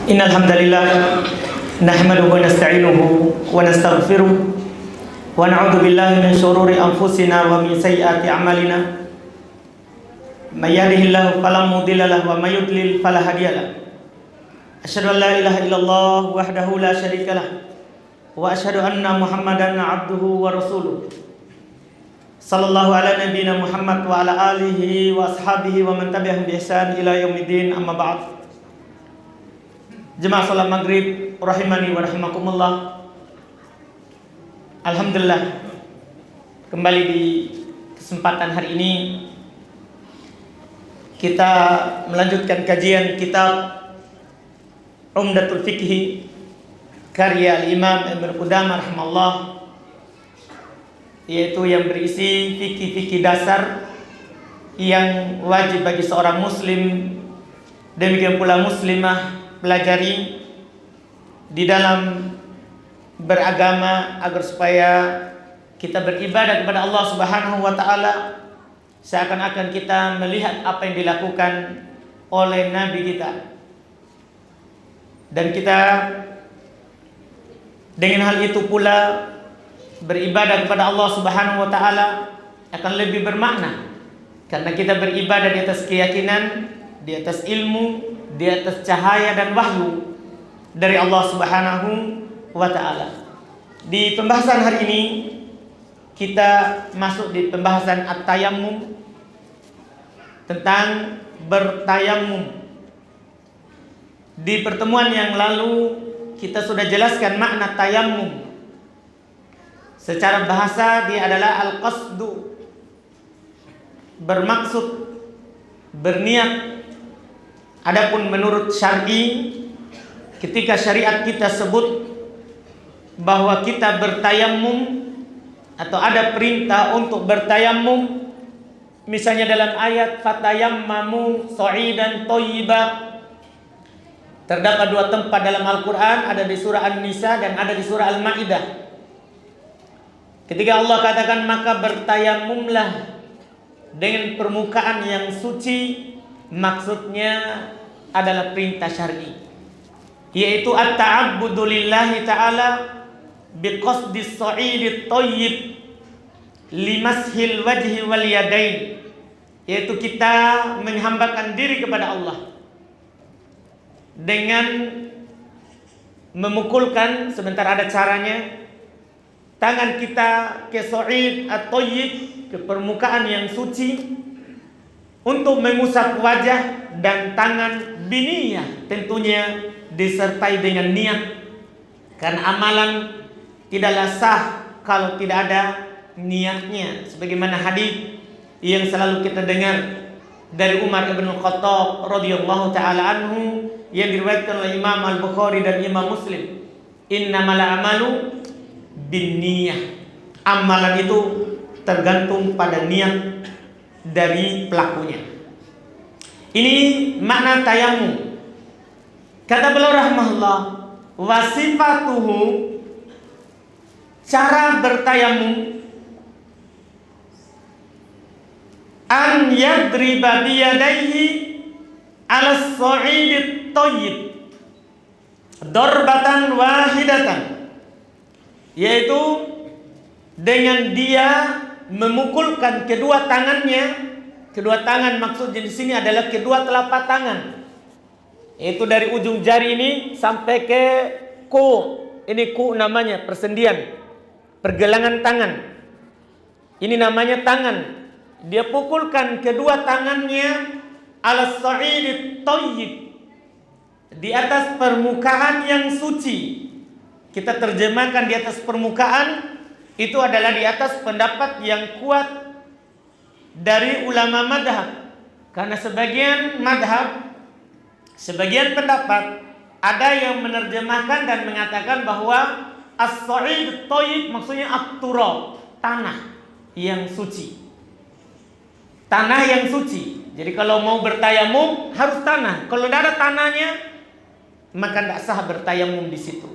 Innal hamdalillah nahmaduhu wa nasta'inuhu wa nastaghfiruh wa na'udzu billahi min shururi anfusina wa min sayyiati a'malina. May yahdihillahu fala mudilla lahu wa may yudlil fala hadiya lahu. Asyhadu an la ilaha illallah wahdahu la syarika lah wa asyhadu anna Muhammadan 'abduhu wa rasuluh. Sallallahu ala nabiyyina Muhammad wa ala alihi wa ashabihi wa man tabi'ahum bi ihsan ila yaumiddin, amma ba'd. Jemaah salat maghrib rahimani wa rahimakumullah. Alhamdulillah, kembali di kesempatan hari ini kita melanjutkan kajian kitab Umdatul Fiqhi karya Al-Imam Ibnu Qudamah rahimahullah, yaitu yang berisi fikih-fikih dasar yang wajib bagi seorang muslim, demikian pula muslimah, pelajari di dalam beragama agar supaya kita beribadah kepada Allah Subhanahu wa taala seakan-akan kita melihat apa yang dilakukan oleh nabi kita, dan kita dengan hal itu pula beribadah kepada Allah Subhanahu wa taala akan lebih bermakna karena kita beribadah di atas keyakinan, di atas ilmu, di atas cahaya dan wahyu dari Allah Subhanahu wa taala. Di pembahasan hari ini kita masuk di pembahasan at-tayammum, tentang bertayamum. Di pertemuan yang lalu kita sudah jelaskan makna tayammum. Secara bahasa dia adalah al-qasdu, bermaksud, berniat. Adapun menurut syar'i, ketika syariat kita sebut bahwa kita bertayamum atau ada perintah untuk bertayamum, misalnya dalam ayat fatayammamu sha'idan thayyiba, terdapat dua tempat dalam Al-Quran, ada di surah An-Nisa dan ada di surah Al-Ma'idah. Ketika Allah katakan maka bertayamumlah dengan permukaan yang suci, maksudnya adalah perintah syar'i, yaitu at-ta'abbudu lillahi ta'ala biqasdis sha'idit thayyib limashil wajhi wal yadain, yaitu kita menghambakan diri kepada Allah dengan memukulkan, sebentar ada caranya, tangan kita ke sha'id at-thayyib, ke permukaan yang suci, untuk mengusap wajah dan tangan biniyah, tentunya disertai dengan niat, karena amalan tidaklah sah kalau tidak ada niatnya, sebagaimana hadis yang selalu kita dengar dari Umar bin Khattab radhiyallahu taala anhu yang diriwayatkan oleh Imam Al-Bukhari dan Imam Muslim, innamal a'malu binniyah, amalan itu tergantung pada niat dari pelakunya. Ini makna tayamum. Kata beliau rahimahullah, wasifatuhu, cara bertayamum, an yadriba biyadaihi ala sha'idit thayyib darbatan wahidatan, yaitu dengan dia memukulkan kedua tangannya. Kedua tangan maksudnya di sini adalah kedua telapak tangan, yaitu dari ujung jari ini sampai ke ku. Ini ku namanya persendian, pergelangan tangan. Ini namanya tangan. Dia pukulkan kedua tangannya ala sha'idit thayyib, di atas permukaan yang suci. Kita terjemahkan di atas permukaan itu adalah di atas pendapat yang kuat dari ulama madhab, karena sebagian madhab, sebagian pendapat ada yang menerjemahkan dan mengatakan bahwa as-sha'id thayyib maksudnya at-turab, tanah yang suci, tanah yang suci. Jadi kalau mau bertayamum harus tanah. Kalau tidak ada tanahnya maka tidak sah bertayamum di situ.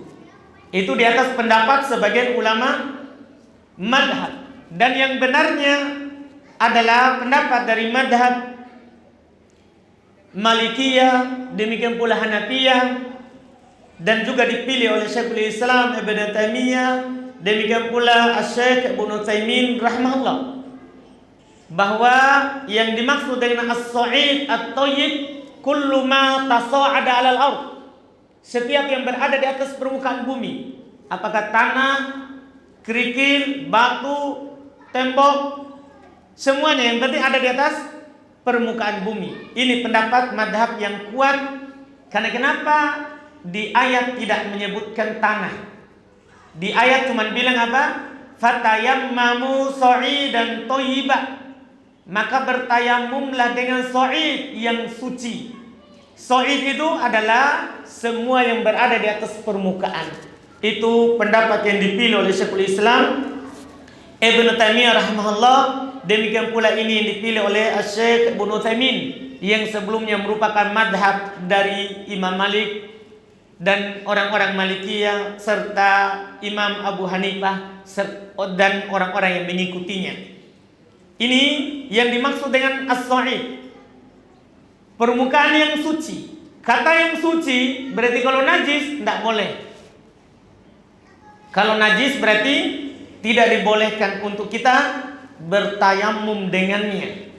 Itu di atas pendapat sebagian ulama madhab, dan yang benarnya adalah pendapat dari madhab Malikiyah, demikian pula Hanafiyah, dan juga dipilih oleh Syekhul Islam Ibnu Taimiyah, demikian pula Syekh Ibnu Utsaimin rahimahullah, bahwa yang dimaksud dengan as-sa'id at-thayyib kullu ma tasa'ada 'alal ardh, setiap yang berada di atas permukaan bumi, apakah tanah, kerikil, batu, tembok, semuanya yang penting ada di atas permukaan bumi. Ini pendapat madhab yang kuat. Karena kenapa? Di ayat tidak menyebutkan tanah. Di ayat cuma bilang apa? Fatayammamu sa'idan thayyiba, maka bertayamumlah dengan sa'id yang suci. Sa'id itu adalah semua yang berada di atas permukaan. Itu pendapat yang dipilih oleh Syekhul Islam Ibnu Taimiyah rahimahullah. Demikian pula ini yang dipilih oleh Syekh Ibnu Utsaimin yang sebelumnya merupakan madhab dari Imam Malik dan orang-orang Malikiyah serta Imam Abu Hanifah dan orang-orang yang mengikutinya. Ini yang dimaksud dengan as-sa'id, permukaan yang suci. Kata yang suci berarti kalau najis tidak boleh. Kalau najis berarti tidak dibolehkan untuk kita bertayamum dengannya.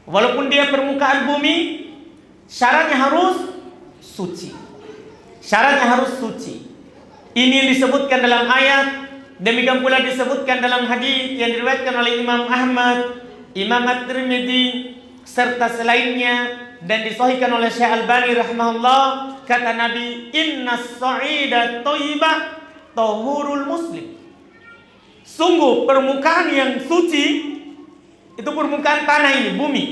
Walaupun dia permukaan bumi, syaratnya harus suci. Syaratnya harus suci. Ini disebutkan dalam ayat. Demikian pula disebutkan dalam hadis yang diriwayatkan oleh Imam Ahmad, Imam At-Tirmidzi serta selainnya dan disahihkan oleh Syekh Albani rahimahullah. Kata Nabi, "Innas sa'ida thayyiba tahurul muslim." Sungguh permukaan yang suci, itu permukaan tanah ini, bumi,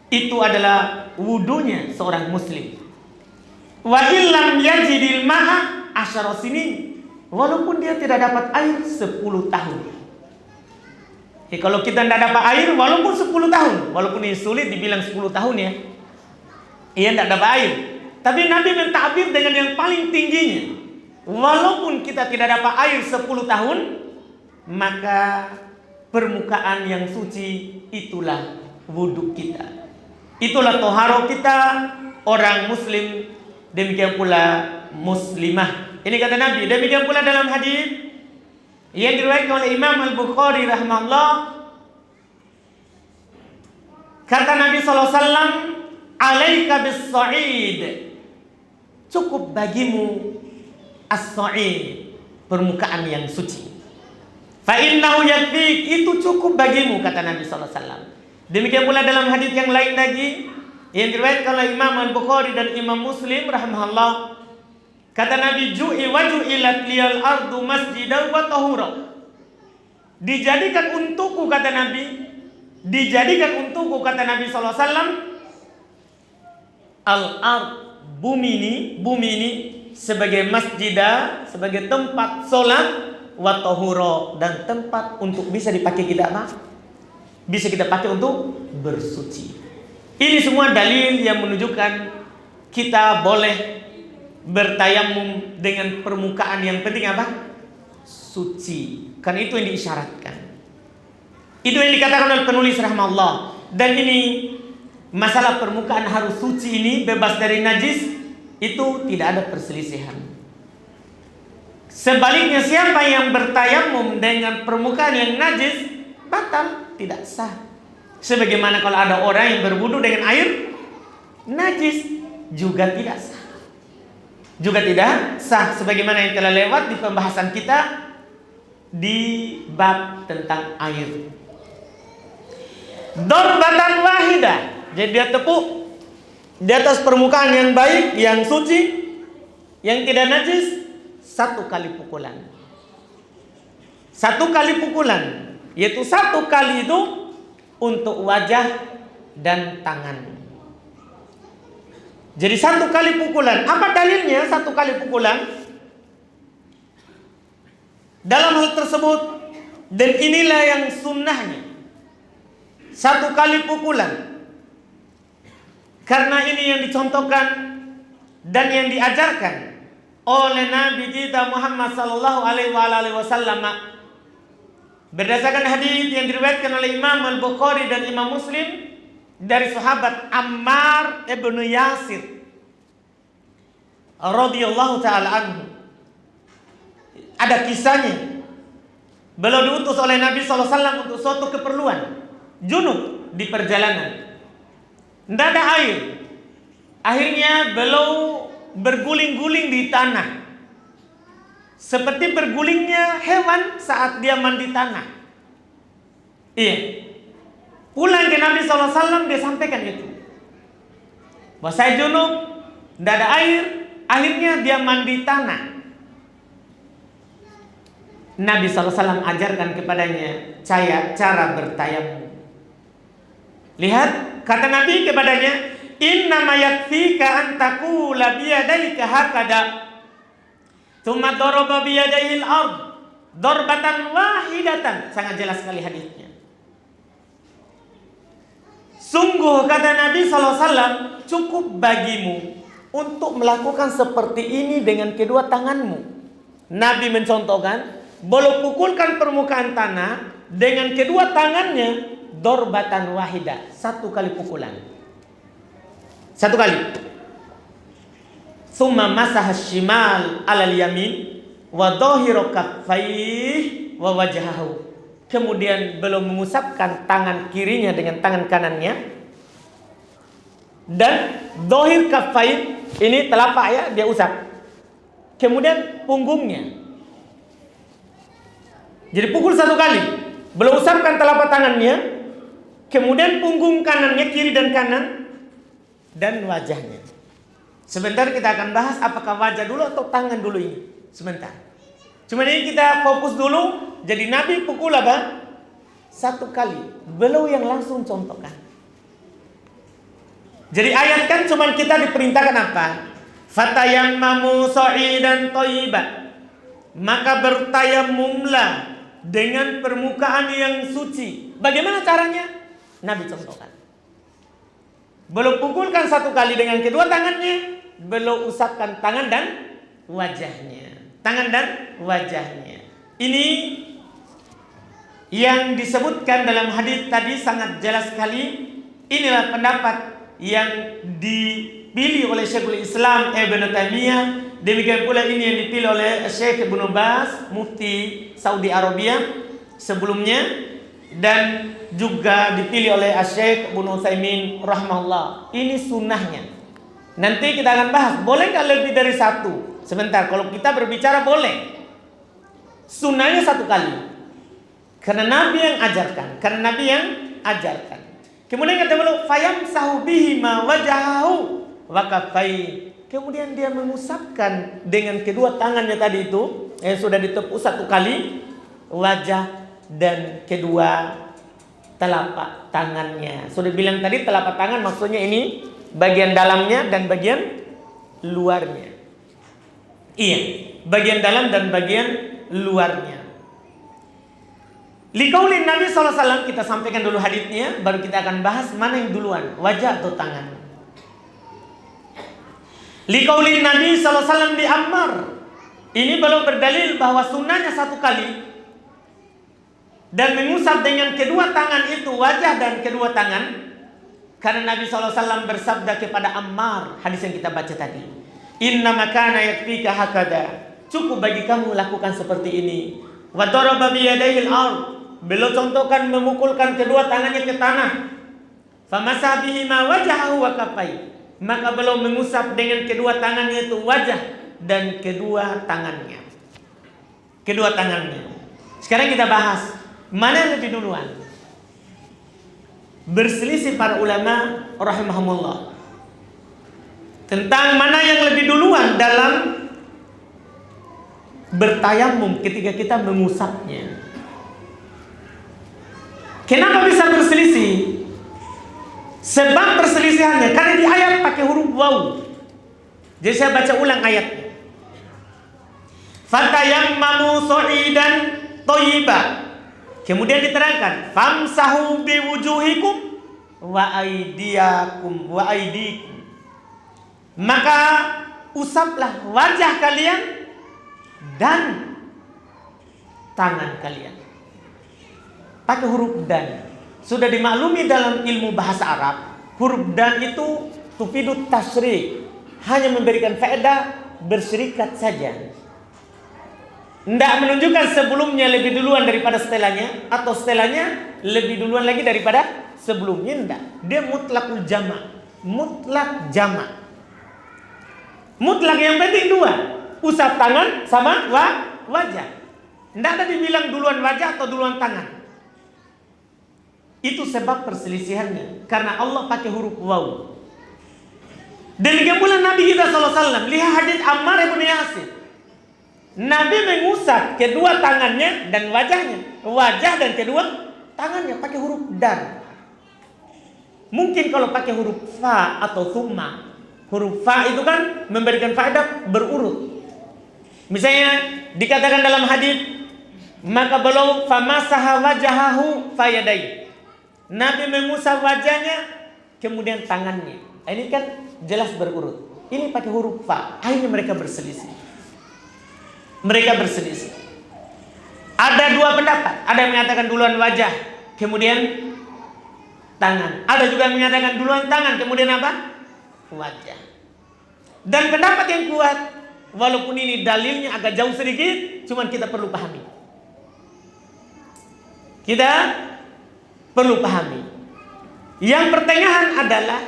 itu adalah wudunya seorang muslim. Wa illam yajidil ma'a asyara sinin, walaupun dia tidak dapat air 10 tahun. Kalau kita tidak dapat air walaupun 10 tahun, walaupun ini sulit dibilang 10 tahun ya, ia tidak dapat air. Tapi Nabi mentakbir dengan yang paling tingginya. Walaupun kita tidak dapat air 10 tahun, maka permukaan yang suci itulah wudhu kita. Itulah toharo kita, orang muslim, demikian pula muslimah. Ini kata Nabi. Demikian pula dalam hadis yang diriwayatkan oleh Imam Al-Bukhari rahimahullah, kata Nabi SAW, "Alaika bis-sa'id." Cukup bagimu as-sa'id, permukaan yang suci. Fa innahu yakfik, itu cukup bagimu, kata Nabi SAW. Demikian pula dalam hadis yang lain lagi yang diriwayatkan oleh Imam Al-Bukhari dan Imam Muslim rahimahullah, kata Nabi, "Ju'ilat liyal ardu masjidan wa tahura." Dijadikan untukku, kata Nabi, dijadikan untukku, kata Nabi SAW, al-ard, bumi ini sebagai masjidah, sebagai tempat sholat, wa tahura, dan tempat untuk bisa dipakai kita apa? Bisa kita pakai untuk bersuci. Ini semua dalil yang menunjukkan kita boleh bertayamum dengan permukaan yang penting apa? Suci. Karena itu yang diisyaratkan. Itu yang dikatakan oleh penulis rahimahullah. Dan ini masalah permukaan harus suci ini, bebas dari najis, itu tidak ada perselisihan. Sebaliknya, siapa yang bertayamum dengan permukaan yang najis, batal, tidak sah. Sebagaimana kalau ada orang yang berwudu dengan air najis, juga tidak sah. Juga tidak sah, sebagaimana yang telah lewat di pembahasan kita di bab tentang air. Darbatan wahidah, jadi dia tepuk di atas permukaan yang baik, yang suci, yang tidak najis, 1 kali pukulan. 1 kali pukulan, yaitu 1 kali itu untuk wajah dan tangan. Jadi 1 kali pukulan. Apa dalilnya 1 kali pukulan? Dalam hal tersebut, dan inilah yang sunnahnya, 1 kali pukulan. Karena ini yang dicontohkan dan yang diajarkan oleh Nabi kita Muhammad sallallahu alaihi wasallam berdasarkan hadis yang diriwayatkan oleh Imam Al-Bukhari dan Imam Muslim dari sahabat Ammar ibnu Yasir radhiyallahu taala anhu. Ada kisahnya. Beliau diutus oleh Nabi SAW untuk suatu keperluan, junub di perjalanan. Tidak ada air. Akhirnya beliau berguling-guling di tanah, seperti bergulingnya hewan saat dia mandi tanah. Iya. Pulang ke Nabi SAW, dia sampaikan itu. Bahwa saya junub, tidak ada air. Akhirnya dia mandi tanah. Nabi SAW ajarkan kepadanya cara bertayamum. Lihat, kata Nabi kepadanya, innama yakfika an taqula biyadayka hakada thumma daraba biyadayhi al-ard darbatan wahidatan. Sangat jelas sekali hadisnya. Sungguh kata Nabi SAW, cukup bagimu untuk melakukan seperti ini dengan kedua tanganmu. Nabi mencontohkan, beliau pukulkan permukaan tanah dengan kedua tangannya, dorbatan wahida, satu kali pukulan, satu kali. Summa masah shimal alal yamin wa dhahiru kaffaihi wa wajhahu. Kemudian beliau mengusapkan tangan kirinya dengan tangan kanannya, dan dhahir kaffai ini telapak ya, dia usap. Kemudian punggungnya. Jadi pukul satu kali, beliau usapkan telapak tangannya, kemudian punggung kanannya, kiri dan kanan, dan wajahnya. Sebentar kita akan bahas apakah wajah dulu atau tangan dulu ini. Sebentar. Cuma ini kita fokus dulu. Jadi Nabi pukul apa? Satu kali. Beliau yang langsung contohkan. Jadi ayat kan cuma kita diperintahkan apa? Fatayammamu sa'idan thayyiban. Maka bertayamumlah dengan permukaan yang suci. Bagaimana caranya? Nabi contohkan. Beliau pukulkan satu kali dengan kedua tangannya, beliau usapkan tangan dan wajahnya. Tangan dan wajahnya. Ini yang disebutkan dalam hadis tadi sangat jelas sekali. Inilah pendapat yang dipilih oleh Syekhul Islam Ibnu Taimiyah. Demikian pula ini yang dipilih oleh Syekh Ibnu Baz, Mufti Saudi Arabia sebelumnya, dan juga dipilih oleh Syekh Ibnu Utsaimin rahimahullah. Ini sunnahnya. Nanti kita akan bahas, bolehkah lebih dari satu? Sebentar, kalau kita berbicara boleh. Sunnahnya satu kali. Karena Nabi yang ajarkan. Kemudian kata beliau, fayamsahu bihima wajahahu wa kaffaihi. Kemudian dia mengusapkan dengan kedua tangannya tadi itu yang sudah ditepuk satu kali, wajah dan kedua telapak tangannya. Sudah bilang tadi telapak tangan maksudnya ini bagian dalamnya dan bagian luarnya. Iya, bagian dalam dan bagian luarnya. Liqaulin Nabi SAW, kita sampaikan dulu hadisnya, baru kita akan bahas mana yang duluan, wajah atau tangan. Liqaulin Nabi SAW di Ammar. Ini belum berdalil bahwa sunnahnya satu kali. Dan mengusap dengan kedua tangan itu wajah dan kedua tangan. Karena Nabi SAW bersabda kepada Ammar, hadis yang kita baca tadi, innama kana yakfika hakada. Cukup bagi kamu lakukan seperti ini. Wa daraba bi yadayhi al-ard. Beliau contohkan memukulkan kedua tangannya ke tanah. Famasa bihi ma wajahahu wa kaffaihi. Maka beliau mengusap dengan kedua tangannya itu wajah dan kedua tangannya. Kedua tangannya. Sekarang kita bahas mana yang lebih duluan. Berselisih para ulama rahimahumullah tentang mana yang lebih duluan dalam bertayamum ketika kita mengusapnya. Kenapa bisa berselisih? Sebab perselisihannya karena di ayat pakai huruf waw. Jadi saya baca ulang ayatnya. Fatayammamu sa'idan thayyiban. Kemudian diterangkan, famsahu biwujuhikum wa aydiyakum wa aydikum. Maka usaplah wajah kalian dan tangan kalian. Pakai huruf dan. Sudah dimaklumi dalam ilmu bahasa Arab, huruf dan itu tufidut tasyrih, hanya memberikan faedah berserikat saja. Tidak menunjukkan sebelumnya lebih duluan daripada setelahnya, atau setelahnya lebih duluan lagi daripada sebelumnya. Tidak. Dia mutlakul jama'. Mutlak jama'. Mutlak yang penting dua. Usap tangan sama wajah. Tidak ada dibilang duluan wajah atau duluan tangan. Itu sebab perselisihannya. Karena Allah pakai huruf waw. Demikian pula Nabi kita SAW. Lihat hadis Ammar bin Yasir. Nabi mengusap kedua tangannya dan wajahnya. Wajah dan kedua tangannya pakai huruf dan. Mungkin kalau pakai huruf fa atau thumma. Huruf fa itu kan memberikan faedah berurut. Misalnya dikatakan dalam hadis, maka beliau famasaha wajahahu fayadai. Nabi mengusap wajahnya kemudian tangannya. Ini kan jelas berurut. Ini pakai huruf fa. Akhirnya mereka berselisih. Mereka berselisih. Ada dua pendapat. Ada yang mengatakan duluan wajah, kemudian tangan. Ada juga yang mengatakan duluan tangan, kemudian apa? Wajah. Dan pendapat yang kuat, walaupun ini dalilnya agak jauh sedikit, cuman kita perlu pahami. Kita perlu pahami. Yang pertengahan adalah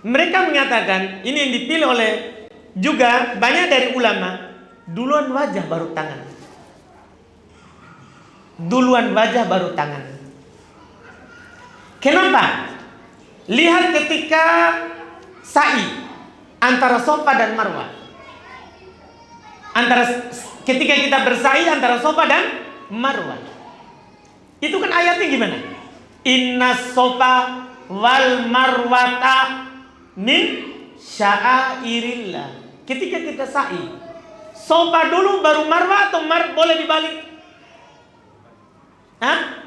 mereka mengatakan, ini yang dipilih oleh juga banyak dari ulama, duluan wajah baru tangan. Duluan wajah baru tangan. Kenapa? Lihat ketika sa'i antara Safa dan Marwah. Ketika kita bersa'i antara Safa dan Marwah. Itu kan ayatnya gimana? Inna Safa wal Marwata min sya'airillah. Ketika kita sa'i, Safa dulu baru Marwah atau boleh dibalik? Hah?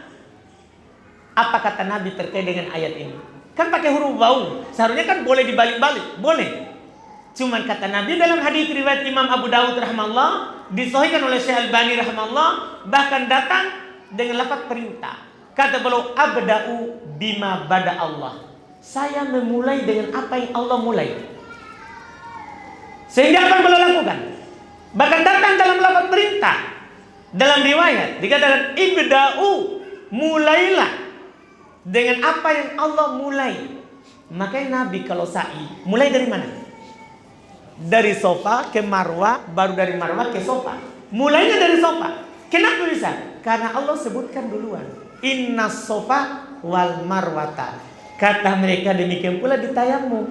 Apa kata Nabi terkait dengan ayat ini? Kan pakai huruf waw. Seharusnya kan boleh dibalik-balik. Boleh. Cuman kata Nabi dalam hadis riwayat Imam Abu Dawud rahimahullah, disahihkan oleh Syekh Albani rahimahullah, bahkan datang dengan lafaz perintah. Kata beliau, abda'u bima bada Allah. Saya memulai dengan apa yang Allah mulai. Sehingga apa yang beliau lakukan? Bahkan datang dalam lafaz perintah. Dalam riwayat dikatakan ibda'u, mulailah dengan apa yang Allah mulai. Makanya Nabi kalau sa'i mulai dari mana? Dari Safa ke Marwah, baru dari Marwah ke Safa. Mulainya dari Safa. Kenapa bisa? Karena Allah sebutkan duluan. Inna Safa wal Marwata. Kata mereka demikian pula di tayamum.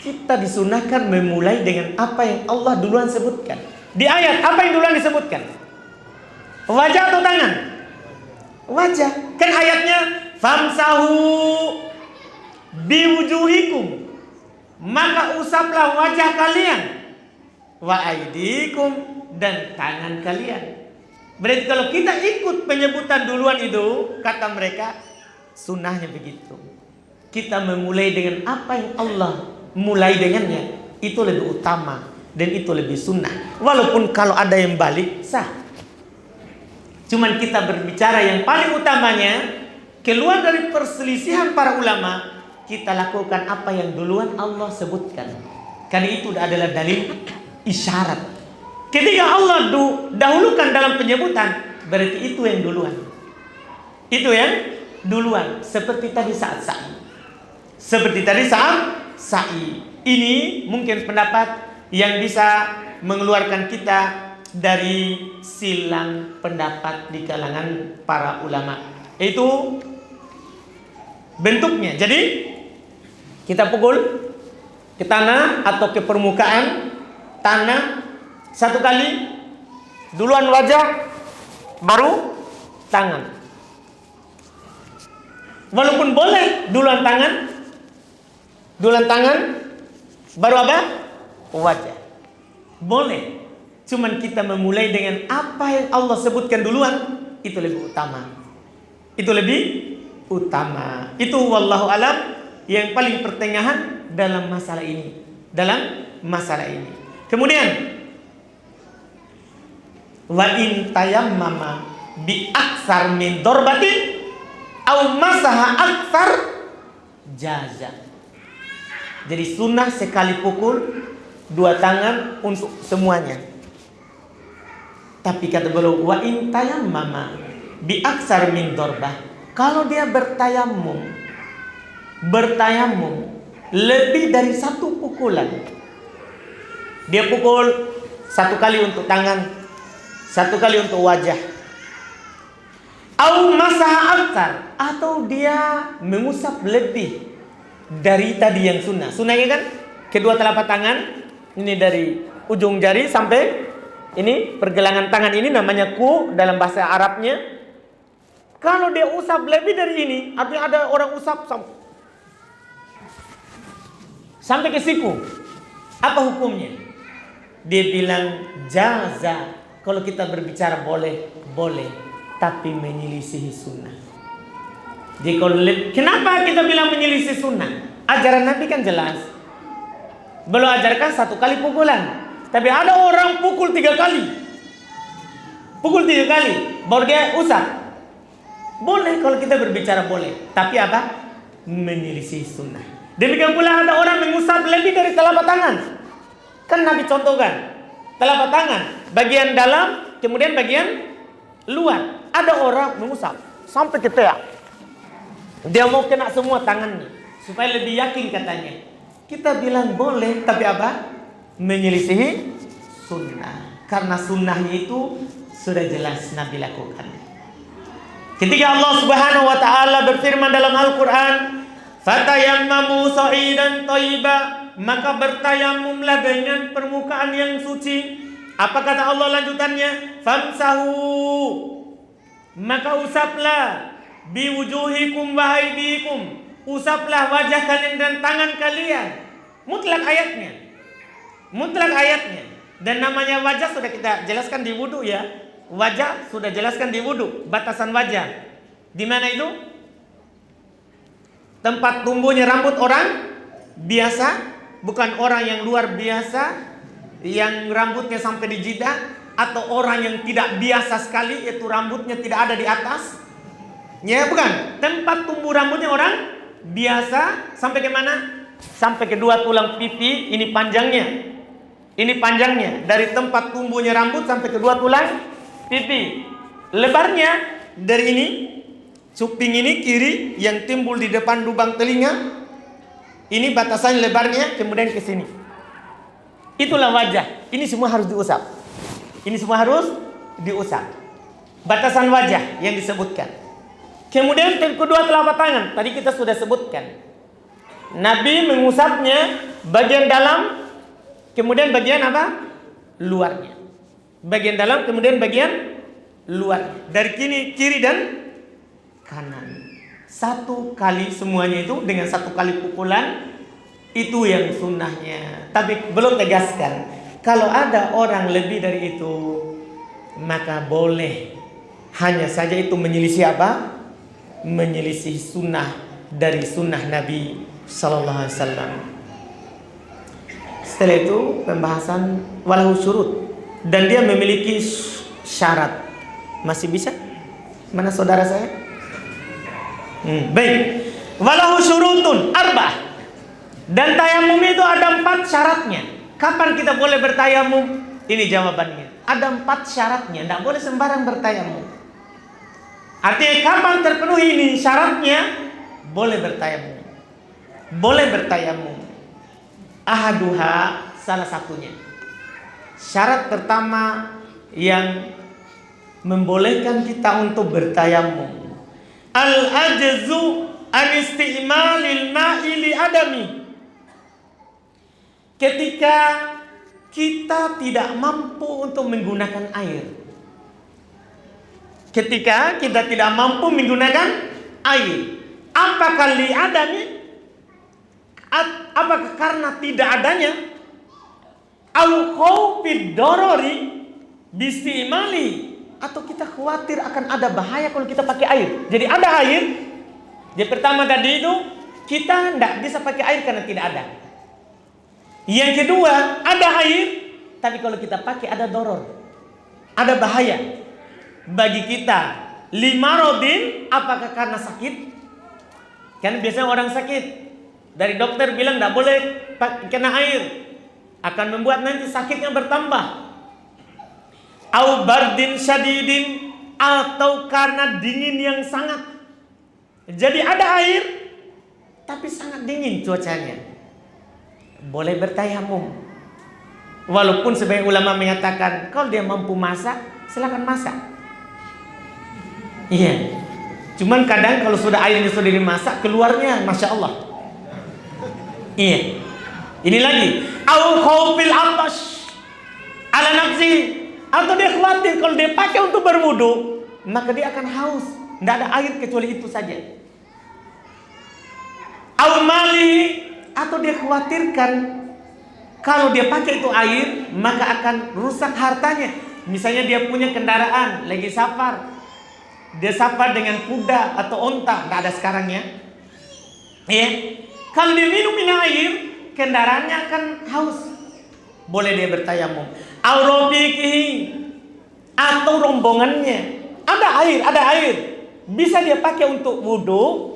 Kita disunahkan memulai dengan apa yang Allah duluan sebutkan. Di ayat apa yang duluan disebutkan? Wajah atau tangan? Wajah. Kan ayatnya famsahu biwujuhikum. Maka usaplah wajah kalian, wa aidikum, dan tangan kalian. Berarti kalau kita ikut penyebutan duluan itu, kata mereka, sunnahnya begitu. Kita memulai dengan apa yang Allah mulai dengannya, itu lebih utama dan itu lebih sunnah. Walaupun kalau ada yang balik, sah. Cuman kita berbicara yang paling utamanya, keluar dari perselisihan para ulama, kita lakukan apa yang duluan Allah sebutkan. Karena itu adalah dalil isyarat. Ketika Allah dahulukan dalam penyebutan, berarti itu yang duluan. Itu yang duluan. Seperti tadi saat sa'i. Ini mungkin pendapat yang bisa mengeluarkan kita dari silang pendapat di kalangan para ulama. Itu bentuknya. Jadi kita pukul ke tanah atau ke permukaan tanah satu kali, duluan wajah, baru tangan. Walaupun boleh duluan tangan, baru apa? Wajah. Boleh. Cuman kita memulai dengan apa yang Allah sebutkan duluan, itu lebih utama. Itu wallahu alam yang paling pertengahan dalam masalah ini. Kemudian wa in tayammama bi aksar min darbatin aw masaha aksar jaza. Jadi sunnah sekali pukul dua tangan untuk semuanya. Tapi kata beliau, wa in tayammama bi aksar min darbah. Kalau dia bertayamum lebih dari satu pukulan. Dia pukul satu kali untuk tangan, satu kali untuk wajah. Au masaha aktar, atau dia mengusap lebih dari tadi yang sunnah. Sunnahnya kan kedua telapak tangan, ini dari ujung jari sampai ini pergelangan tangan, ini namanya ku dalam bahasa Arabnya. Kalau dia usap lebih dari ini, artinya ada orang usap sampai ke siku, apa hukumnya? Dia bilang jaza. Kalau kita berbicara boleh, tapi menyelisihi sunnah. Jadi kenapa kita bilang menyelisih sunnah? Ajaran Nabi kan jelas. Belum ajarkan satu kali pukulan. Tapi ada orang pukul 3 kali. Pukul 3 kali baru dia usap. Boleh kalau kita berbicara boleh. Tapi apa? Menyelisih sunnah. Demikian pula ada orang mengusap lebih dari telapak tangan. Kan Nabi contohkan telapak tangan, bagian dalam, kemudian bagian luar. Ada orang mengusap sampai ke teak. Dia mau kena semua tangannya supaya lebih yakin katanya. Kita bilang boleh, tapi apa? Menyelisihi sunnah. Karena sunnahnya itu sudah jelas Nabi lakukan. Ketika Allah Subhanahu wa taala berfirman dalam Al-Qur'an, "Fatayammamu sa'idan thayyiba", maka bertayamumlah dengan permukaan yang suci. Apa kata Allah lanjutannya? "Famsahu", maka usaplah, "biwujuhikum wa aydikum", usaplah wajah kalian dan tangan kalian. Mutlak ayatnya. Dan namanya wajah sudah kita jelaskan di wudu ya. Wajah sudah jelaskan di wudu. Batasan wajah di mana itu? Tempat tumbuhnya rambut orang biasa, bukan orang yang luar biasa yang rambutnya sampai di jidat, atau orang yang tidak biasa sekali, yaitu rambutnya tidak ada di atas. Ya bukan. Tempat tumbuh rambutnya orang biasa sampai ke mana? Sampai kedua tulang pipi, ini panjangnya. Ini panjangnya dari tempat tumbuhnya rambut sampai kedua tulang pipi. Lebarnya dari ini, cuping ini kiri yang timbul di depan lubang telinga. Ini batasan lebarnya, kemudian ke sini. Itulah wajah. Ini semua harus diusap. Batasan wajah yang disebutkan. Kemudian kedua telapak tangan, tadi kita sudah sebutkan. Nabi mengusapnya bagian dalam, kemudian bagian apa? Luarnya. Bagian dalam, kemudian bagian luar. Dari kiri dan kanan. Satu kali semuanya itu dengan satu kali pukulan, itu yang sunnahnya. Tapi belum tegaskan. Kalau ada orang lebih dari itu, maka boleh. Hanya saja itu menyelisih apa? Menyelisih sunnah dari sunnah Nabi Sallallahu Alaihi Wasallam. Setelah itu pembahasan walahu syurut, dan dia memiliki syarat. Masih bisa? Mana saudara saya? Baik. Walahu syurutun arba'ah. Dan tayamum itu ada 4 syaratnya. Kapan kita boleh bertayamum? Ini jawabannya. Ada 4 syaratnya. Tidak boleh sembarang bertayamum. Artinya kapan terpenuhi ini syaratnya, boleh bertayamum. Boleh bertayamum. Ahaduha, salah satunya. Syarat pertama yang membolehkan kita untuk bertayamum, al-ajzu an isti'malil ma'i li adami. Ketika kita tidak mampu untuk menggunakan air. Ketika kita tidak mampu menggunakan air. Apakah li adami? Apakah karena tidak adanya? Au khawfid darari bistimali, atau kita khawatir akan ada bahaya kalau kita pakai air. Jadi ada air. Yang pertama tadi itu kita tidak bisa pakai air karena tidak ada. Yang kedua, ada air, tapi kalau kita pakai ada doror, ada bahaya bagi kita. Limarodin, apakah karena sakit? Kan biasanya orang sakit, dari dokter bilang tidak boleh kena air. akan membuat nanti sakitnya bertambah. Au bardin syadidin, atau karena dingin yang sangat. Jadi ada air tapi sangat dingin cuacanya, boleh bertayamum. Walaupun sebagian ulama mengatakan kalau dia mampu masak, silakan masak. Iya. Cuman kadang kalau sudah airnya sudah dimasak, keluarnya Masya Allah. Iya. Ini lagi. Au khawfil atash ala nafsi, atau dia khawatir kalau dia pakai untuk berwudu, maka dia akan haus. Tidak ada air kecuali itu saja. Au mali, atau dia khawatirkan kalau dia pakai itu air, maka akan rusak hartanya. Misalnya dia punya kendaraan, lagi safar, dia safar dengan kuda atau onta, tidak ada sekarang ya. Iya. Kalau dia minum air, kendaraannya akan haus. Boleh dia bertayamum. Aurofikihi, atau rombongannya ada air, bisa dia pakai untuk wudu,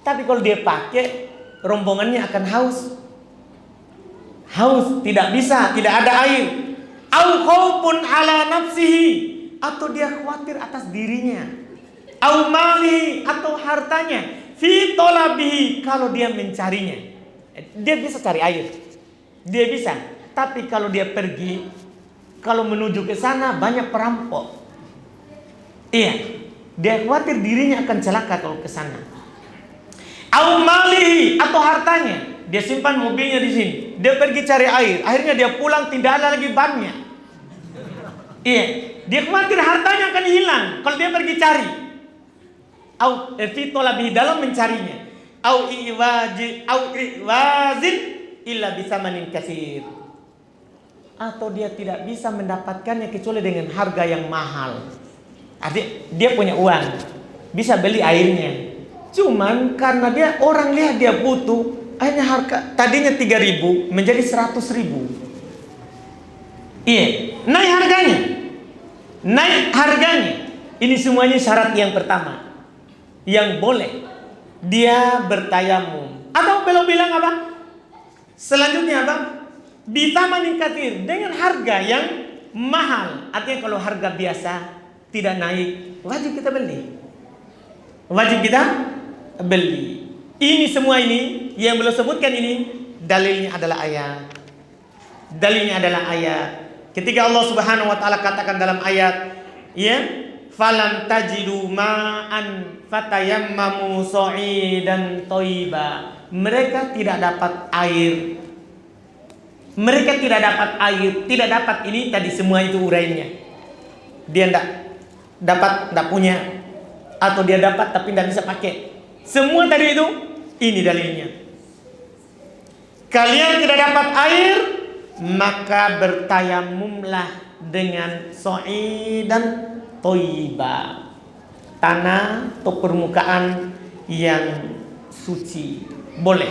tapi kalau dia pakai, rombongannya akan haus, tidak bisa, tidak ada air. Au khaufun ala nafsihi, atau dia khawatir atas dirinya. Au mali, atau hartanya. Fi talabihi, kalau dia mencarinya. Dia bisa cari air, dia bisa. Tapi kalau dia pergi, kalau menuju ke sana banyak perampok. Iya, dia khawatir dirinya akan celaka kalau ke sana. Au malihi, atau hartanya. Dia simpan mobilnya di sini. Dia pergi cari air, akhirnya dia pulang tidak ada lagi bannya. Iya, dia khawatir hartanya akan hilang kalau dia pergi cari. Au fi talabihi, dalam mencarinya. Au iwazin illa bisamanin katsir, atau dia tidak bisa mendapatkannya kecuali dengan harga yang mahal. Artinya dia punya uang, bisa beli airnya, cuman karena dia orang lihat dia butuh, akhirnya harga tadinya 3.000 menjadi 100.000. Iya, naik harganya. Ini semuanya syarat yang pertama yang boleh dia bertayamum. Atau belum bilang apa? Selanjutnya apa? Bisa meningkatir dengan harga yang mahal. Artinya kalau harga biasa tidak naik, wajib kita beli. Ini semua ini yang belum sebutkan ini dalilnya adalah ayat. Ketika Allah Subhanahu wa taala katakan dalam ayat, ya, falam tajidu ma'an fatayammamu sa'idan thayyiba. Mereka tidak dapat air. Tidak dapat ini tadi semua itu urainya. Dia tidak punya, atau dia dapat tapi tidak bisa pakai. Semua tadi itu, ini dalilnya. Kalian tidak dapat air, maka bertayamumlah dengan sa'idan thayyiba, tanah atau permukaan yang suci. Boleh.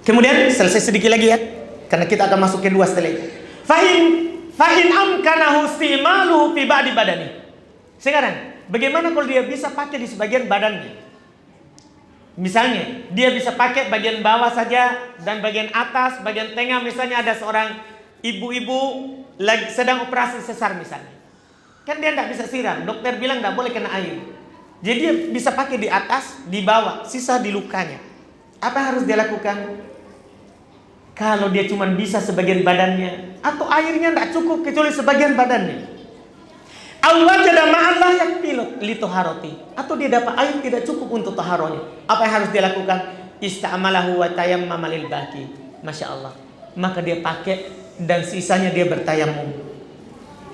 Kemudian selesai sedikit lagi ya, karena kita akan masuk kedua setelah itu. Fa'in amkanahu istimaluhu fi ba'di badani. Sekarang, bagaimana kalau dia bisa pakai di sebagian badannya? Misalnya, dia bisa pakai bagian bawah saja dan bagian atas, bagian tengah. Misalnya ada seorang ibu-ibu lagi sedang operasi sesar misalnya. Kan dia tidak bisa siram, dokter bilang tidak boleh kena air. Jadi dia bisa pakai di atas, di bawah, sisa di lukanya. Apa harus dia lakukan? Kalau dia cuma bisa sebagian badannya, atau airnya tidak cukup kecuali sebagian badannya, awwajada ma'allah yakfilu li taharati, atau dia dapat air tidak cukup untuk taharahnya, apa yang harus dia lakukan? Ista'malahu wa tayammama lil baqi. Masya Allah. Maka dia pakai dan sisanya dia bertayamum.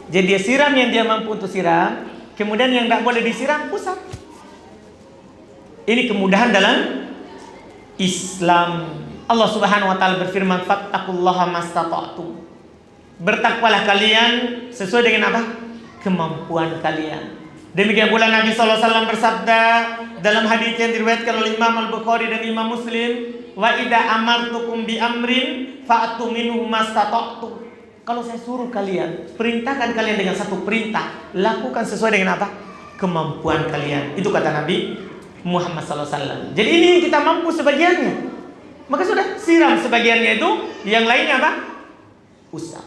Jadi dia siram yang dia mampu untuk siram, kemudian yang tidak boleh disiram pusat. Ini kemudahan dalam Islam. Allah Subhanahu wa taala berfirman, fattaqullaha mastata'tum. Bertakwalah kalian sesuai dengan apa? Kemampuan kalian. Demikian pula Nabi sallallahu alaihi wasallam bersabda dalam hadis yang diriwayatkan oleh Imam Al-Bukhari dan Imam Muslim, wa idza amartukum bi amrin fa'tu minhu mastata'tum. Kalau saya suruh kalian, perintahkan kalian dengan satu perintah, lakukan sesuai dengan apa? Kemampuan kalian. Itu kata Nabi Muhammad sallallahu alaihi wasallam. Jadi ini kita mampu sebagiannya. Maka sudah siram sebagiannya itu, yang lainnya apa? Usap.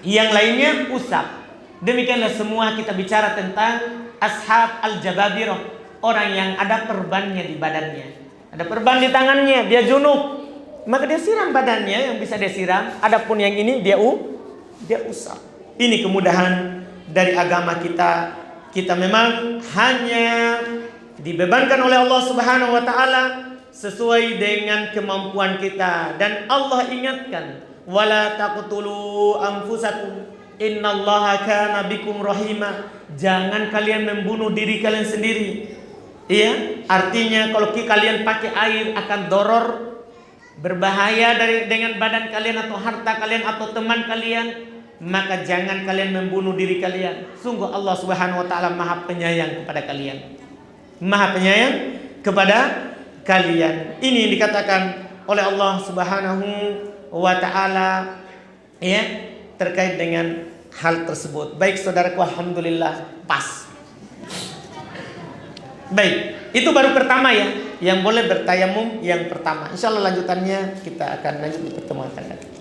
Yang lainnya usap. Demikianlah semua kita bicara tentang ashab al-jababirah, orang yang ada perbannya di badannya, ada perban di tangannya, dia junub, maka dia siram badannya yang bisa dia siram. Adapun yang ini dia usap. Ini kemudahan dari agama kita. Kita memang hanya dibebankan oleh Allah Subhanahu wa taala sesuai dengan kemampuan kita, dan Allah ingatkan, wala taqtulu anfusakum innallaha kana bikum rahima. Jangan kalian membunuh diri kalian sendiri. Iya, artinya kalau kalian pakai air akan doror, berbahaya dengan badan kalian atau harta kalian atau teman kalian, maka jangan kalian membunuh diri kalian. Sungguh Allah Subhanahu wa taala Maha Penyayang kepada kalian. Maha Penyayang kepada kalian. Ini yang dikatakan oleh Allah Subhanahu wa taala ya terkait dengan hal tersebut. Baik saudaraku, alhamdulillah pas. Baik, itu baru pertama ya, yang boleh bertayamum yang pertama. Insyaallah lanjutannya kita akan lanjut di pertemuan akan datang.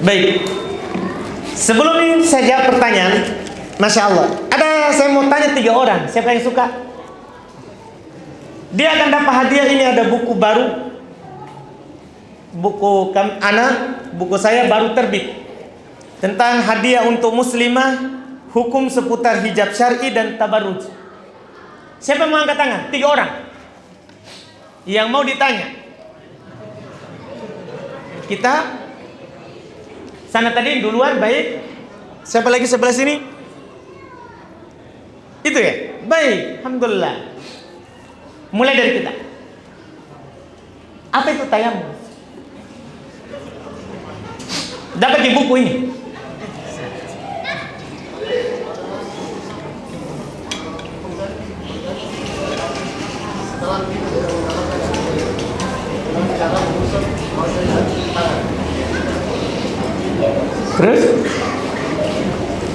Baik, sebelum ini saya jawab pertanyaan, Masya Allah, saya mau tanya 3 orang, siapa yang suka? Dia akan dapat hadiah. Ini ada buku baru, buku saya baru terbit, tentang hadiah untuk muslimah, hukum seputar hijab syar'i dan tabarruj. Siapa yang mau angkat tangan? 3 orang yang mau ditanya. Kita sana tadi duluan, baik. Siapa lagi sebelah sini? Itu ya? Baik, alhamdulillah. Mulai dari kita. Apa itu tayamum? Dapat di buku ini. Terus?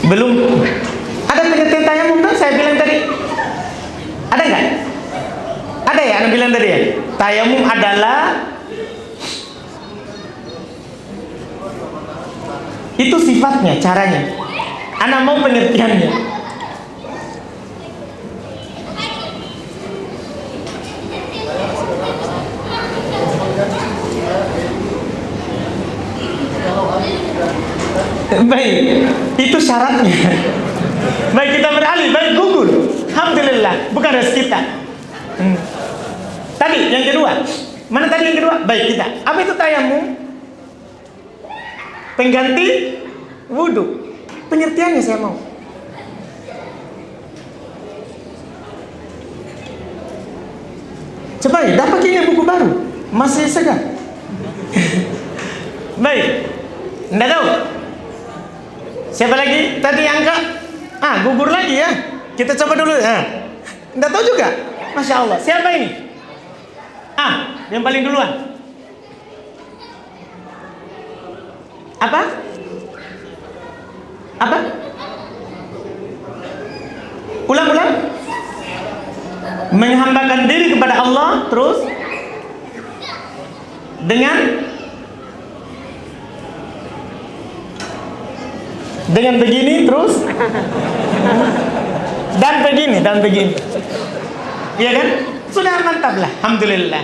Belum ada pengertian tayamum kan? Saya bilang tadi. Ada nggak? Ada ya, Anda bilang tadi ya. Tayamum adalah itu sifatnya, caranya. Anda mau pengertiannya. Baik, itu syaratnya. Baik, kita beralih. Baik, Google. Alhamdulillah, bukan rezeki kita. Tadi yang kedua. Mana tadi yang kedua? Baik, kita. Apa itu tayamum? Pengganti wudu. Pengertiannya saya mau. Coba ya, dapat ini buku baru. Masih segar. Baik. Nggak tahu. Siapa lagi? Tadi angka. Gugur lagi ya. Kita coba dulu. Nggak tahu juga. Masya Allah. Siapa ini? Yang paling duluan. Apa? Ulang-ulang. Menghambakan diri kepada Allah terus dengan begini terus dan begini. Iya kan? Sudah mantap lah, alhamdulillah.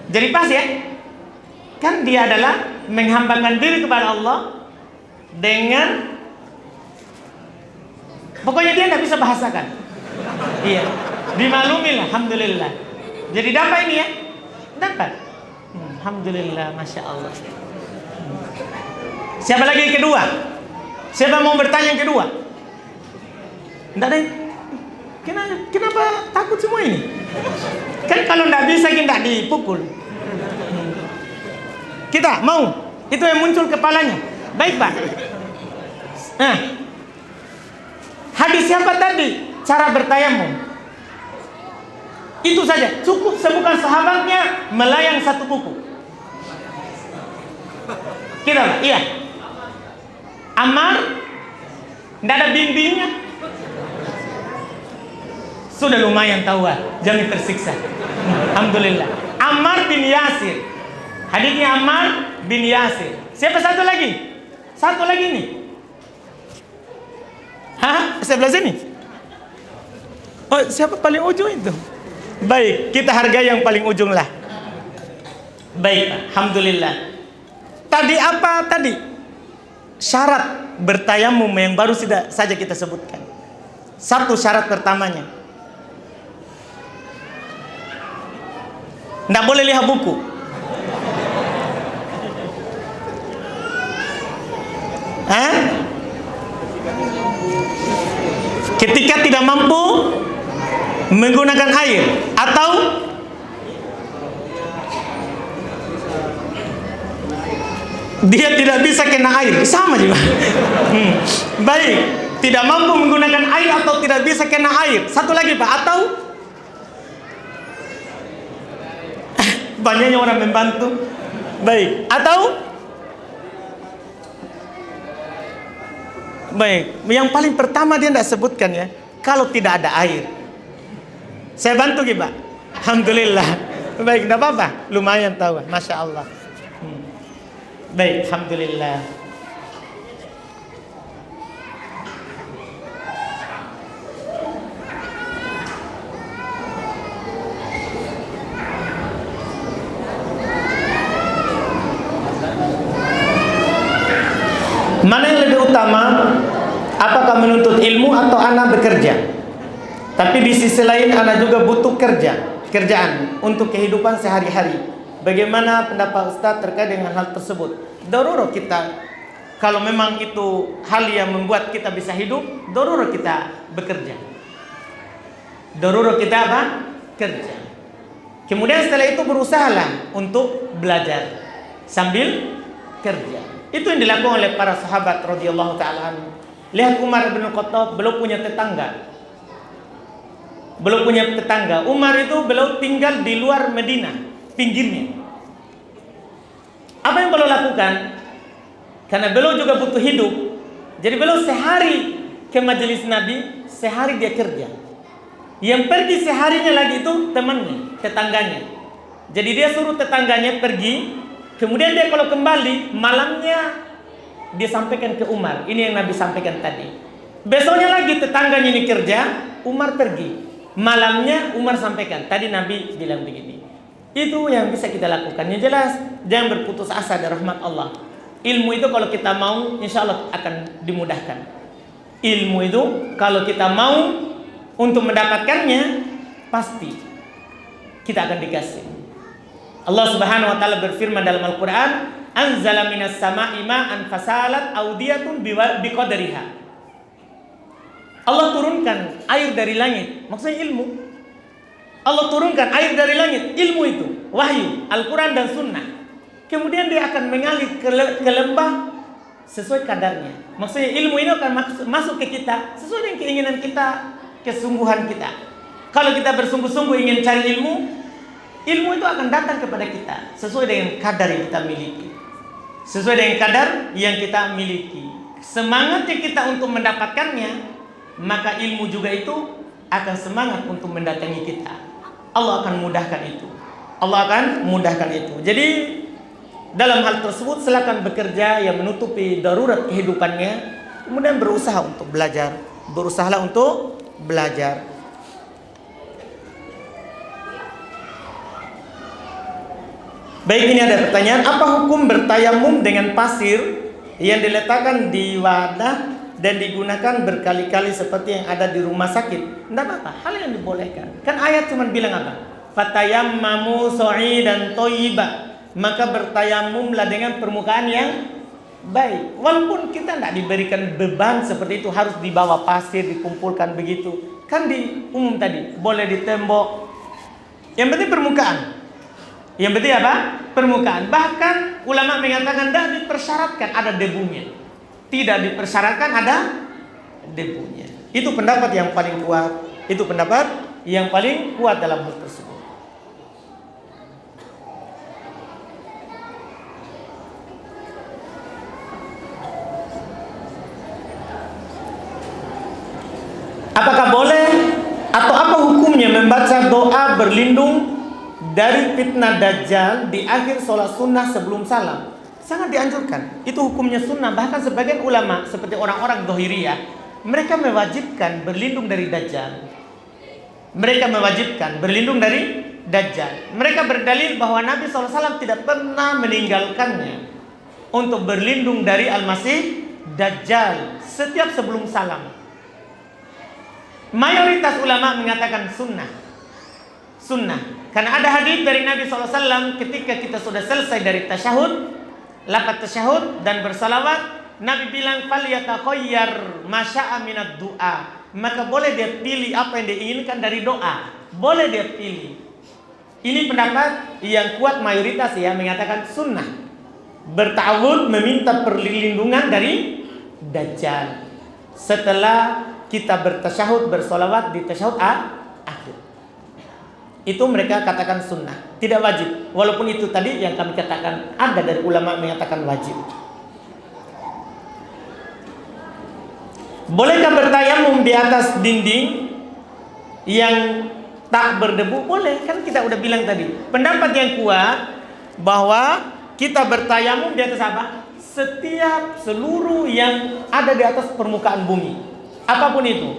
Jadi pas ya? Kan dia adalah menghambakan diri kepada Allah dengan, pokoknya dia nggak bisa bahasakan. Iya, dimaklumi lah, alhamdulillah. Jadi dapat ini ya? Dapat. Alhamdulillah, masya Allah. Siapa lagi yang kedua? Siapa mau bertanya yang kedua? Enggak ada. Kenapa takut semua ini? Kan kalau enggak bisa kita dipukul. Kita mau? Itu yang muncul kepalanya. Baik, Pak. Hadis siapa tadi? Cara bertayamum. Itu saja. Cukup sebutkan sahabatnya, melayang satu buku. Kita, iya. Ammar Tidak ada bimbingnya. Sudah lumayan tahu, jangan tersiksa. Alhamdulillah. Ammar bin Yasir. Hadisnya Ammar bin Yasir. Siapa satu lagi? Satu lagi nih. Hah? Sebelah sini. Oh, siapa paling ujung itu? Baik, kita hargai yang paling ujung lah. Baik, alhamdulillah. Tadi apa tadi? Syarat bertayamum yang baru saja kita sebutkan. Satu syarat pertamanya. Nggak boleh lihat buku. Hah? Ketika tidak mampu menggunakan air atau dia tidak bisa kena air, sama juga. Baik, tidak mampu menggunakan air atau tidak bisa kena air. Satu lagi Pak, atau banyaknya orang membantu. Baik, atau baik, yang paling pertama dia tidak sebutkan ya, kalau tidak ada air. Saya bantu Pak. Alhamdulillah. Baik, tidak apa-apa, lumayan tahu, Masya Allah. Baik, alhamdulillah. Mana yang lebih utama? Apakah menuntut ilmu atau anak bekerja? Tapi di sisi lain anak juga butuh kerjaan untuk kehidupan sehari-hari. Bagaimana pendapat Ustaz terkait dengan hal tersebut? Darurat kita, kalau memang itu hal yang membuat kita bisa hidup, darurat kita bekerja. Darurat kita apa? Kerja. Kemudian setelah itu berusahalah untuk belajar sambil kerja. Itu yang dilakukan oleh para sahabat radhiyallahu taala anhu. Lihat Umar bin Khattab, belum punya tetangga. Belum punya tetangga. Umar itu belum tinggal di luar Madinah, pinggirnya. Apa yang beliau lakukan? Karena beliau juga butuh hidup. Jadi beliau sehari ke majelis Nabi, sehari dia kerja. Yang pergi seharinya lagi itu temannya, tetangganya. Jadi dia suruh tetangganya pergi. Kemudian dia kalau kembali, malamnya dia sampaikan ke Umar. Ini yang Nabi sampaikan tadi. Besoknya lagi tetangganya ini kerja, Umar pergi. Malamnya Umar sampaikan, tadi Nabi bilang begini. Itu yang bisa kita lakukan. Yang jelas, jangan berputus asa dari rahmat Allah. Ilmu itu kalau kita mau, insya Allah akan dimudahkan. Ilmu itu kalau kita mau untuk mendapatkannya, pasti kita akan dikasih. Allah Subhanahu wa taala berfirman dalam Al-Qur'an, "Anzala minas sama'i ma'an fasalat audiyatun biqadriha." Allah turunkan air dari langit, maksudnya ilmu. Allah turunkan air dari langit, ilmu itu, wahyu, Al-Qur'an dan sunnah. Kemudian dia akan mengalir ke lembah sesuai kadarnya. Maksudnya ilmu ini akan masuk ke kita sesuai dengan keinginan kita, kesungguhan kita. Kalau kita bersungguh-sungguh ingin cari ilmu, ilmu itu akan datang kepada kita sesuai dengan kadar yang kita miliki. Sesuai dengan kadar yang kita miliki. Semangatnya kita untuk mendapatkannya, maka ilmu juga itu akan semangat untuk mendatangi kita. Allah akan mudahkan itu. Allah akan mudahkan itu. Jadi dalam hal tersebut silakan bekerja yang menutupi darurat kehidupannya, kemudian berusaha untuk belajar. Berusahalah untuk belajar. Baik, ini ada pertanyaan, apa hukum bertayamum dengan pasir yang diletakkan di wadah dan digunakan berkali-kali seperti yang ada di rumah sakit? Tidak apa-apa, hal yang dibolehkan. Kan ayat cuma bilang apa? Fatayammamu sa'idan thayyiba. Maka bertayamumlah dengan permukaan yang baik. Walaupun kita tidak diberikan beban seperti itu harus dibawa pasir, dikumpulkan begitu. Kan di umum tadi, boleh di tembok. Yang penting permukaan. Yang penting apa? Permukaan. Bahkan ulama mengatakan tidak dipersyaratkan ada debunya. Tidak dipersyaratkan ada debunya. Itu pendapat yang paling kuat. Itu pendapat yang paling kuat dalam hal tersebut. berdoa berlindung dari fitnah Dajjal di akhir sholat sunnah sebelum salam. Sangat dianjurkan. Itu hukumnya sunnah. Bahkan sebagian ulama seperti orang-orang Dhahiriyah, mereka mewajibkan berlindung dari Dajjal. Mereka mewajibkan berlindung dari Dajjal. Mereka berdalil bahwa Nabi SAW tidak pernah meninggalkannya untuk berlindung dari Al-Masih Dajjal setiap sebelum salam. Mayoritas ulama mengatakan sunnah. Karena ada hadis dari Nabi SAW ketika kita sudah selesai dari tasyahud, lafaz tasyahud dan bersalawat, Nabi bilang falyatakhayar masya'a minad du'a. Maka boleh dia pilih apa yang dia inginkan dari doa. Boleh dia pilih. Ini pendapat yang kuat mayoritas ya, mengatakan sunnah. Bertawud meminta perlindungan dari Dajjal setelah kita bertasyahud, bersolawat di tasyahud akhir. Itu mereka katakan sunnah, tidak wajib. Walaupun itu tadi yang kami katakan ada dari ulama mengatakan wajib. Bolehkah bertayamum di atas dinding yang tak berdebu? Boleh, kan kita udah bilang tadi. Pendapat yang kuat bahwa kita bertayamum di atas apa? Setiap seluruh yang ada di atas permukaan bumi. Apapun itu.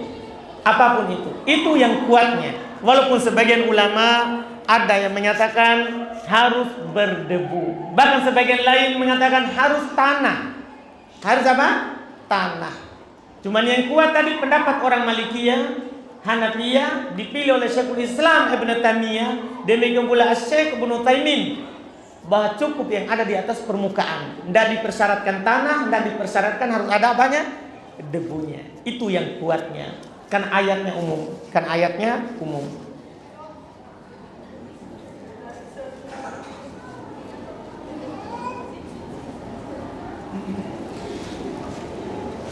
Itu yang kuatnya. Walaupun sebagian ulama ada yang menyatakan harus berdebu. Bahkan sebagian lain mengatakan harus tanah. Harus apa? Tanah. Cuman yang kuat tadi pendapat orang Malikiyah, Hanafiyah, dipilih oleh Syekhul Islam Ibn Taimiyah, demikian pula Syekh Ibnu Taimin, bahwa cukup yang ada di atas permukaan. Tidak dipersyaratkan tanah, tidak dipersyaratkan harus ada apanya? Debunya. Itu yang kuatnya. Kan ayatnya umum.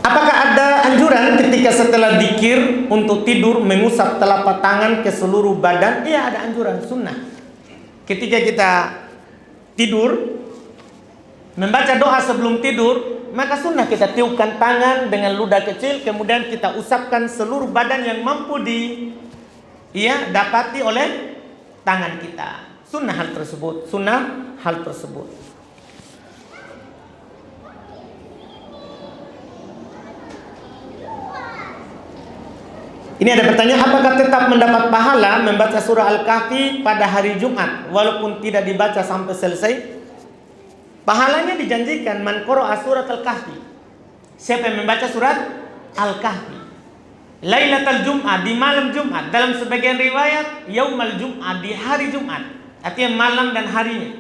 Apakah ada anjuran ketika setelah dzikir untuk tidur mengusap telapak tangan ke seluruh badan? Iya, ada anjuran sunnah. Ketika kita tidur membaca doa sebelum tidur, maka sunnah kita tiupkan tangan dengan ludah kecil, kemudian kita usapkan seluruh badan yang mampu dapati oleh tangan kita. Sunnah hal tersebut. Ini ada pertanyaan, apakah tetap mendapat pahala membaca surah Al-Kahfi pada hari Jumat walaupun tidak dibaca sampai selesai? Pahalanya dijanjikan man qara'a surat Al-Kahfi. Siapa yang membaca surat Al-Kahfi Lailatul Jum'ah, di malam Jumat. Dalam sebagian riwayat Yaumal Jum'ah, di hari Jumat. Artinya malam dan harinya.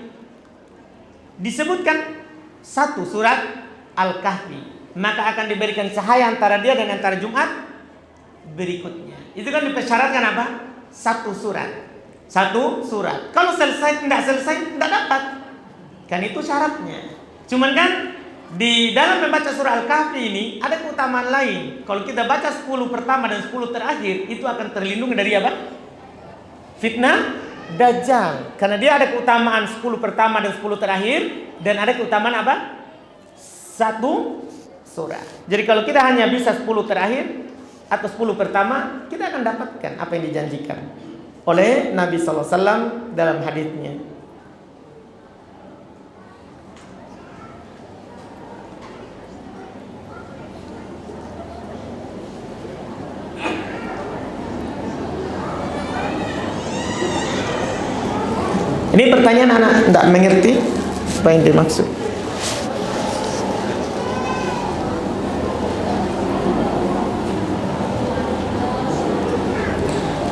Disebutkan satu surat Al-Kahfi, maka akan diberikan cahaya antara dia dan antara Jumat berikutnya. Itu kan dipersyaratkan apa? Satu surat. Kalau tidak selesai tidak dapat. Kan itu syaratnya. Cuman kan di dalam membaca surah Al-Kahfi ini ada keutamaan lain. Kalau kita baca 10 pertama dan 10 terakhir, itu akan terlindungi dari apa? Fitnah Dajjal. Karena dia ada keutamaan 10 pertama dan 10 terakhir, dan ada keutamaan apa? Satu surah. Jadi kalau kita hanya bisa 10 terakhir atau 10 pertama, kita akan dapatkan apa yang dijanjikan oleh Nabi SAW dalam hadisnya. Ini pertanyaan anak tidak mengerti apa yang dimaksud.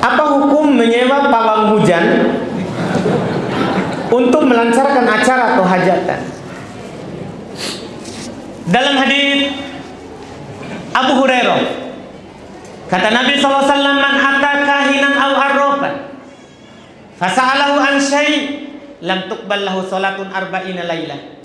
Apa hukum menyewa pawang hujan untuk melancarkan acara atau hajatan? Dalam hadis Abu Hurairah, kata Nabi SAW, man ata kahinan aw arrafan fasa'alahu an syai' lam tuqbal lahu salatun arba'ina lailah.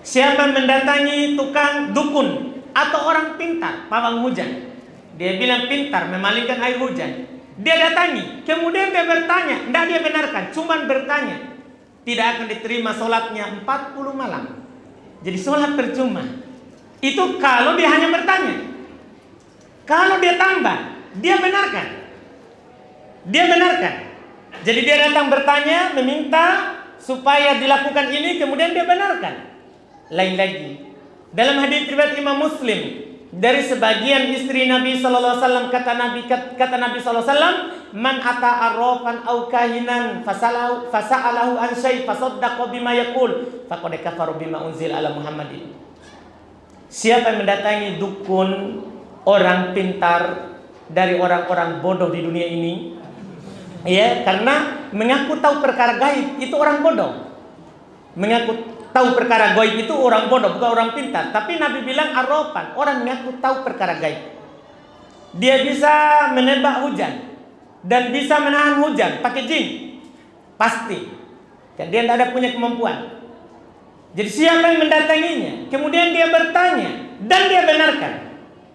Siapa mendatangi tukang dukun atau orang pintar, pawang hujan, dia bilang pintar memalingkan air hujan, dia datangi, kemudian dia bertanya, tidak dia benarkan, cuman bertanya, tidak akan diterima sholatnya 40 malam. Jadi sholat percuma. Itu kalau dia hanya bertanya. Kalau dia tambah, dia benarkan. Jadi dia datang bertanya, meminta supaya dilakukan ini, kemudian dia benarkan. Lain lagi, dalam hadis riwayat Imam Muslim dari sebagian istri Nabi sallallahu alaihi wasallam, kata Nabi sallallahu alaihi wasallam, man ata arrafan aw kahinan fasa'alahu an syai fasaddaqa bima yaqul faqad kafara bima unzil ala Muhammadin. Siapa yang mendatangi dukun, orang pintar dari orang-orang bodoh di dunia ini, ya, karena mengaku tahu perkara gaib itu orang bodoh. Mengaku tahu perkara gaib itu orang bodoh, bukan orang pintar. Tapi Nabi bilang arrafan, orang mengaku tahu perkara gaib. Dia bisa menebak hujan dan bisa menahan hujan pakai jin, pasti. Dan dia tidak ada punya kemampuan. Jadi siapa yang mendatanginya, kemudian dia bertanya dan dia benarkan,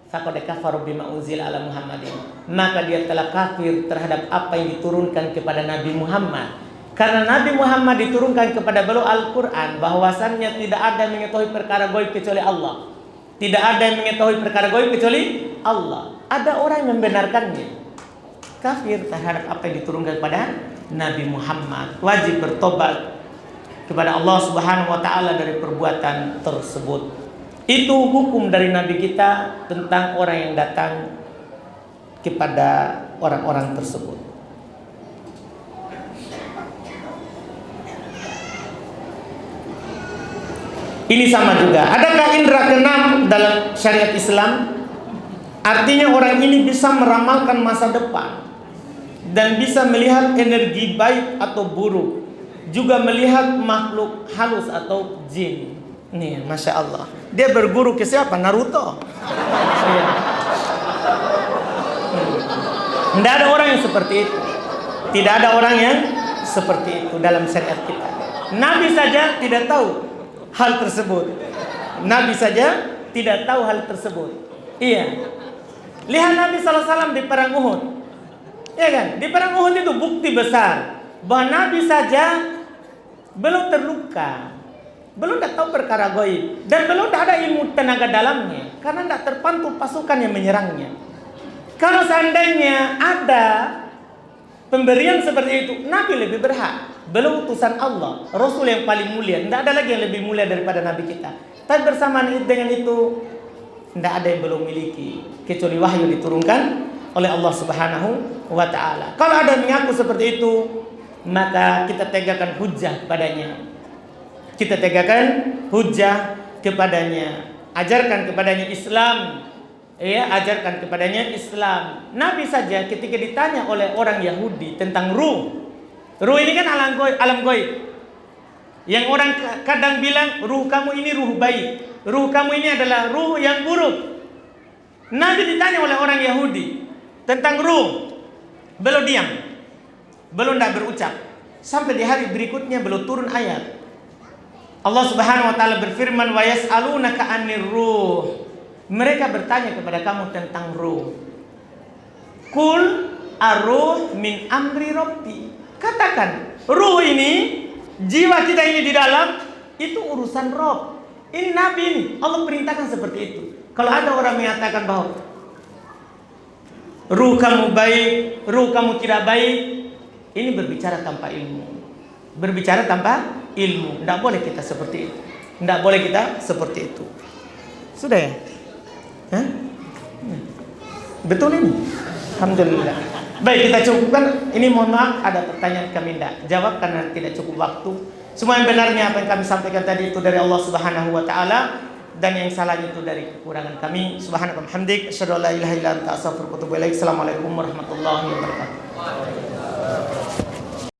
faqad kafara bima unzil ala Muhammadin, maka dia telah kafir terhadap apa yang diturunkan kepada Nabi Muhammad. Karena Nabi Muhammad diturunkan kepada beliau Al-Quran, bahwasannya tidak ada yang mengetahui perkara gaib kecuali Allah. Tidak ada yang mengetahui perkara gaib kecuali Allah. Ada orang yang membenarkannya, kafir terhadap apa yang diturunkan kepada Nabi Muhammad. Wajib bertobat kepada Allah Subhanahu wa taala dari perbuatan tersebut. Itu hukum dari Nabi kita tentang orang yang datang kepada orang-orang tersebut. Ini sama juga. Adakah indera keenam dalam syariat Islam? Artinya orang ini bisa meramalkan masa depan dan bisa melihat energi baik atau buruk, juga melihat makhluk halus atau jin. Nih, Masya Allah. Dia berguru ke siapa? Naruto. Tidak ada orang yang seperti itu. Tidak ada orang yang seperti itu dalam syariat kita. Nabi saja tidak tahu hal tersebut. Nabi saja tidak tahu hal tersebut. Iya. Lihat Nabi SAW di perang Uhud. Iya kan? Di perang Uhud itu bukti besar bahwa Nabi saja belum terluka, belum tidak tahu perkara gaib, dan belum ada ilmu tenaga dalamnya, karena tidak terpantul pasukan yang menyerangnya. Kalau seandainya ada pemberian seperti itu, Nabi lebih berhak. Belum utusan Allah, Rasul yang paling mulia. Tidak ada lagi yang lebih mulia daripada Nabi kita. Tapi bersamaan dengan itu, tidak ada yang belum miliki, kecuali wahyu diturunkan oleh Allah Subhanahu wa ta'ala. Kalau ada yang mengaku seperti itu, maka kita tegakkan hujah kepadanya. Kita tegakkan hujah kepadanya. Ajarkan kepadanya Islam. Ya, ajarkan kepadanya Islam. Nabi saja ketika ditanya oleh orang Yahudi tentang ruh. Ruh ini kan alam gaib. Yang orang kadang bilang ruh kamu ini ruh baik, ruh kamu ini adalah ruh yang buruk. Nabi ditanya oleh orang Yahudi tentang ruh, belum diam, belum tidak berucap. Sampai di hari berikutnya belum turun ayat. Allah Subhanahu wa taala berfirman, wa yas'alunaka 'anir ruh. Mereka bertanya kepada kamu tentang ruh. Qul ar-ruh min amri rabbi. Katakan, ruh ini, jiwa kita ini di dalam, itu urusan Rob. Ini Nabi ini, Allah perintahkan seperti itu. Kalau ada orang mengatakan bahwa ruh kamu baik, ruh kamu tidak baik, ini berbicara tanpa ilmu. Berbicara tanpa ilmu. Tidak boleh kita seperti itu. Tidak boleh kita seperti itu. Sudah ya? Hah? Betul ini? Alhamdulillah. Baik, kita cukupkan. Ini mohon maaf ada pertanyaan kami tidak jawab karena tidak cukup waktu. Semua yang benarnya apa yang kami sampaikan tadi itu dari Allah Subhanahu wa taala, dan yang salah itu dari kekurangan kami. Subhanaka wa bihamdik, asyhadu an la ilaha illa anta, astaghfiruka wa atubu ilaik. Assalamualaikum warahmatullahi wabarakatuh.